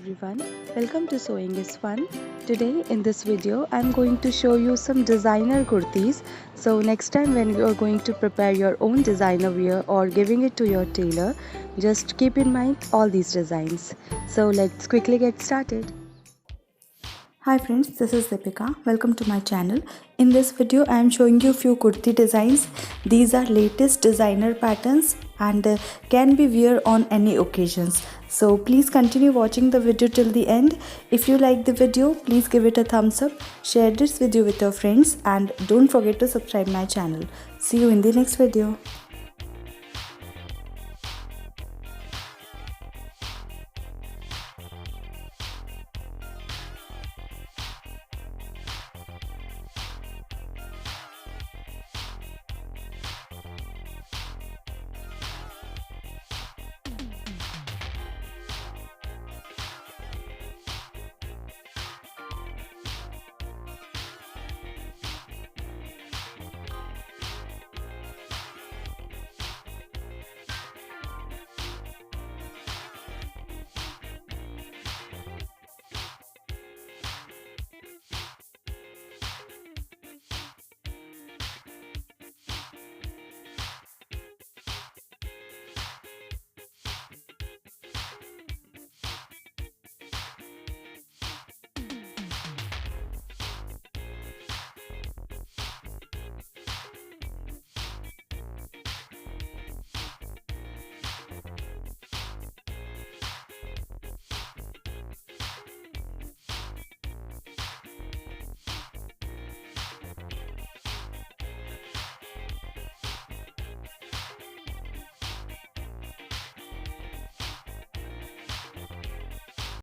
everyone, welcome to Sewing is Fun. Today in this video I'm going to show you some designer kurtis. So next time when you are going to prepare your own designer wear or giving it to your tailor, just keep in mind all these designs. So let's quickly get started. Hi friends, this is Deepika. Welcome to my channel. In this video I am showing you few kurti designs. These are latest designer patterns and can be wear on any occasions. So please continue watching the video till the end. If you like the video, please give it a thumbs up, share this video with your friends and don't forget to subscribe my channel. See you in the next video.